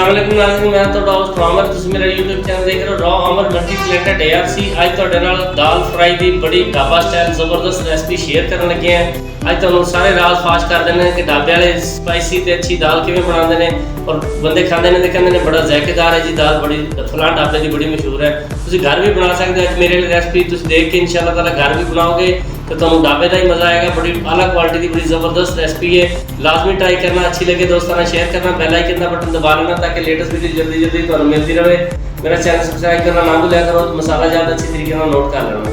अस्सलाम वालेकुम नाज़रीन, मैं ਤੁਹਾਡਾ ਹੋਸਟ ਅਮਰ। ਤੁਸੀਂ ਮੇਰਾ YouTube ਚੈਨਲ ਦੇਖ ਰਹੇ ਹੋ ਰॉ ਅਮਰ ਮਲਟੀ ਟੈਲੈਂਟਡ ARC। ਅੱਜ ਤੁਹਾਡੇ ਨਾਲ ਦਾਲ ਫਰਾਈ ਦੀ ਬੜੀ ਢਾਬਾ ਸਟਾਈਲ ਜ਼ਬਰਦਸਤ ਰੈਸਪੀ ਸ਼ੇਅਰ ਕਰਨ ਲੱਗੇ ਹਾਂ। ਅੱਜ ਤੁਹਾਨੂੰ ਸਾਰੇ ਰਾਜ਼ ਫਾਸ਼ ਕਰ ਦਿੰਦੇ ਨੇ ਕਿ ਢਾਬੇ ਵਾਲੇ ਸਪਾਈਸੀ ਤੇ ਅੱਛੀ ਦਾਲ ਕਿਵੇਂ ਬਣਾਉਂਦੇ ਨੇ ਔਰ ਬੰਦੇ ਖਾਂਦੇ ਨੇ ਤੇ ਕਹਿੰਦੇ ਨੇ ਬੜਾ ਜ਼ਾਇਕੇਦਾਰ ਹੈ ਜੀ ਦਾਲ, ਬੜੀ ਫਲਾਂ ਢਾਬੇ ਦੀ ਬੜੀ ਮਸ਼ਹੂਰ ਹੈ। ਤੁਸੀਂ ਘਰ ਵੀ ਬਣਾ ਸਕਦੇ ਹੋ। ਅੱਜ ਮੇਰੇ ਲਈ ਰੈਸਪੀ ਤੁਸੀਂ ਦੇਖ ਕੇ ਇਨਸ਼ਾਅੱਲਾ ਤਾਲਾ घर भी बनाओगे तो तुम ढाबे का ही मज़ा आएगा। बड़ी आला क्वालिटी की बड़ी ज़बरदस्त रेसिपी है, लाजमी ट्राई करना। अच्छी लगे दोस्तों ने शेयर करना, बेल आइकन का बटन दबा लेना ताकि लेटेस्ट वीडियो जल्दी जल्दी तो मिलती रहे। मेरा चैनल सब्सक्राइब करना ना भूलिया करो। मसाला ज़्यादा अच्छी तरीके से नोट कर लेना।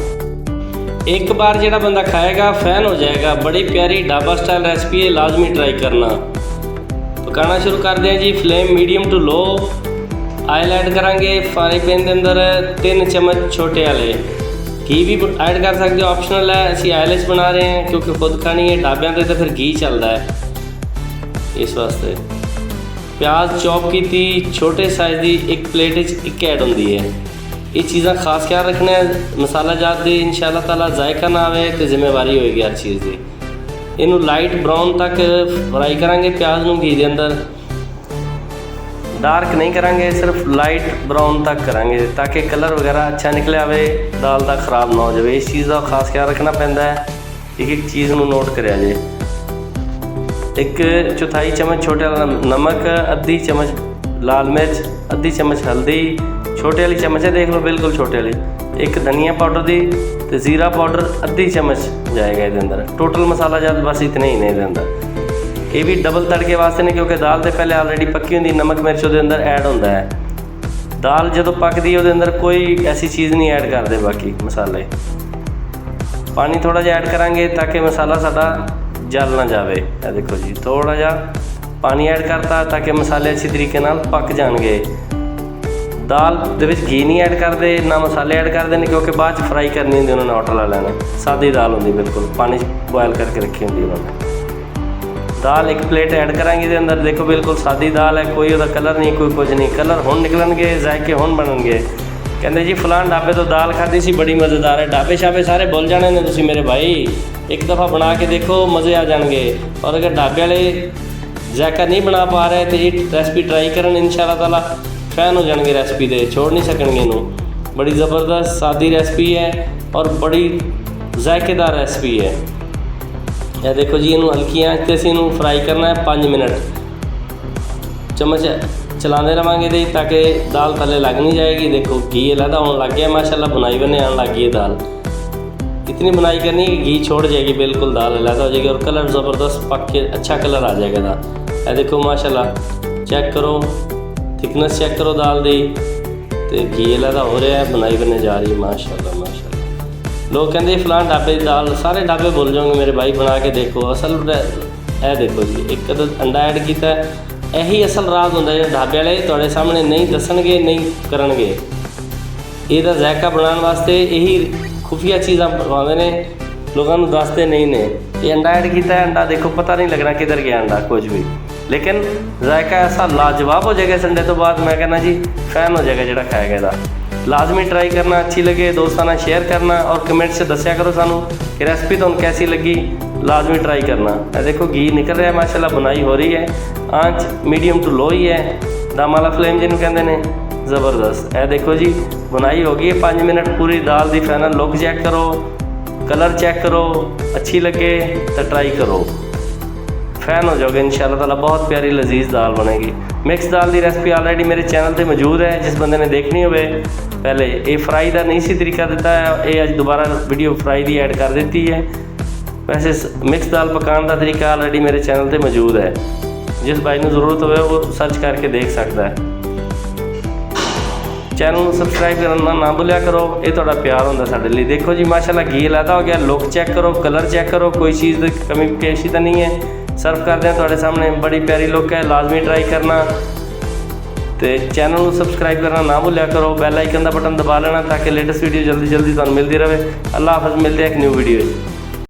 एक बार जो बंदा खाएगा फ़ैन हो जाएगा। बड़ी प्यारी ढाबा स्टाइल रेसिपी है, लाजमी ट्राई करना। पकाना शुरू कर दें जी। Flame medium to low. Oil add करांगे फ्राई पैन के अंदर 3 चम्मच छोटे वाले। घी भी ऐड कर सकते हो, ऑप्शनल है। असी आयल बना रहे हैं क्योंकि खुद खानी है। ढाबियां ते तो फिर घी चलता है इस वास्ते। प्याज चॉप की थी छोटे साइज़ की एक प्लेट एक ऐड होंगी है। ये चीज़ा खास ख्याल रखना है मसाला जात दी इंशाअल्लाह ताला जायका ना आए तो जिम्मेवारी होएगी हर चीज़ की। इनू लाइट ब्राउन तक फ्राई करांगे प्याज नू घी के अंदर। डार्क नहीं करांगे, सिर्फ लाइट ब्राउन तक करांगे ताकि कलर वगैरह अच्छा निकले आवे, दाल दा खराब ना हो जाए। इस चीज़ का खास ख्याल रखना पैंदा है। एक एक चीज़ नू नोट करिया जे। 1 चौथाई चम्मच छोटे वाला नमक, आधी चम्मच लाल मिर्च, आधी चम्मच हल्दी, छोटे वाली चम्मच है देख लो बिल्कुल छोटे वाली। 1 धनिया पाउडर दी तो जीरा पाउडर आधी चम्मच जाएगा ये अंदर। टोटल मसाला ज़्यादा बस इतने ही ने ये अंदर। ये भी डबल तड़के वास्ते ने क्योंकि दाल तो पहले ऑलरेडी पक्की होंगी, नमक मिर्च वो अंदर ऐड होता है। दाल जो पकती है वो अंदर कोई ऐसी चीज़ नहीं ऐड करते बाकी मसाले। पानी थोड़ा जहा ऐड करांगे ताकि मसाला साडा जल ना जाए। देखो जी थोड़ा जहा पानी ऐड करता ताकि मसाले अच्छी तरीके नाल पक जाएंगे। दाल दे विच घी नहीं ऐड करते ना मसाले ऐड करते हैं क्योंकि बाद फ्राई करनी होंगी उन्होंने होटल वाले ने। सादी दाल होंगी बिल्कुल, पानी बॉयल करके रखी होंगी उन्होंने। दाल 1 प्लेट ऐड करांगे इसके अंदर। देखो बिल्कुल सादी दाल है, कोई उसका कलर नहीं, कोई कुछ नहीं। कलर हुण निकलणगे, जायके हुण बनणगे। कहते जी फलान ढाबे तो दाल खाधी सी बड़ी मज़ेदार है। ढाबे शाबे सारे भुल जाने ने तुसीं मेरे भाई। एक दफ़ा बना के देखो, मज़े आ जाएंगे। और अगर ढाबे वाले जायका नहीं बना पा रहे तो ये रेसिपी ट्राई करन, इंशाअल्लाह ताला फैन हो जाएंगे रेसिपी दे, छोड़ नहीं सकणगे इनू। बड़ी ज़बरदस्त सादी रेसिपी है और बड़ी जायकेदार रेसिपी है। यह देखो जी इनू हल्की आंच ते असीं इनू फ्राई करना है 5 मिनट। चम्मच चलाते रहेंगे तो ताकि दाल थले लग नहीं जाएगी। देखो घी अलहदा होने लग गया माशाल्लाह, बुनाई बने आने लग गई है दाल। इतनी बुनाई करनी है कि घी छोड़ जाएगी बिल्कुल, दाल अलहदा हो जाएगी और कलर ज़बरदस्त पक के अच्छा कलर आ जाएगा दाल। यह देखो माशाल्लाह चेक करो, थिकनेस चेक करो दाल दी तो घी अलहदा हो रहा है, बुनाई बने जा रही है माशाल्लाह माशाल्लाह। लोग कहते फलान ढाबे की दाल, सारे ढाबे भूल जाओगे मेरे भाई, बना के देखो। असल ए देखो जी 1 अंडा ऐड किया, यही असल राज होंदा है। ढाबे वाले तुहाडे सामने नहीं दसणगे, नहीं करनगे। इहदा जायका बनाने वास्ते यही खुफिया चीज़ां पाते ने, लोगों को दसते नहीं ने। ये अंडा ऐड किया, अंडा देखो पता नहीं लगना किधर गया अंडा कुछ भी, लेकिन जायका ऐसा लाजवाब हो जाएगा। संडे तो बाद मैं कहना जी फैन हो जाएगा जो खाएगा इहदा। लाजमी ट्राई करना, अच्छी लगे दोस्तों ने शेयर करना और कमेंट से दस्या करो सानू कि रेसिपी तुहानू कैसी लगी। लाजमी ट्राई करना। देखो घी निकल रहा है माशाल्लाह, बुनाई हो रही है। आंच मीडियम टू लो ही है, दम वाला फ्लेम जिन्होंने कहते हैं। ज़बरदस्त है देखो जी बुनाई हो गई है 5 मिनट पूरी। दाल की फाइनल लुक चेक करो, कलर चेक करो, अच्छी लगे तो ट्राई करो, फैन हो जाओगे इंशाअल्लाह ताला। बहुत प्यारी लजीज दाल बनेगी। मिक्स दाल की रेसिपी ऑलरेडी मेरे चैनल पर मौजूद है, जिस बंदे ने देखनी हो पहले। ये फ्राई का नहीं सी तरीका दिता है, ये अज दोबारा वीडियो फ्राई की ऐड कर दी है। वैसे मिक्स दाल पकाने का तरीका ऑलरेडी मेरे चैनल पर मौजूद है, जिस भाई को जरूरत हो वो सर्च करके देख सकता है। चैनल सब्सक्राइब करना ना भूलिया करो, ये थोड़ा प्यार होंदा साडे लई। देखो जी माशाल्लाह घी अलहदा हो गया, लुक चेक करो, कलर चेक करो, कोई चीज़ की कमी पेशी तो नहीं है। सर्व करते हैं थोड़े सामने, बड़ी प्यारी लुक है। लाजमी ट्राई करना तो चैनल को सब्सक्राइब करना ना भूलिया करो। बेल आइकन का बटन दबा लेना ताकि लेटेस्ट वीडियो जल्दी जल्दी तुहानू मिलती रहे। अल्लाह हाफ़िज़, मिलते हैं एक न्यू वीडियो।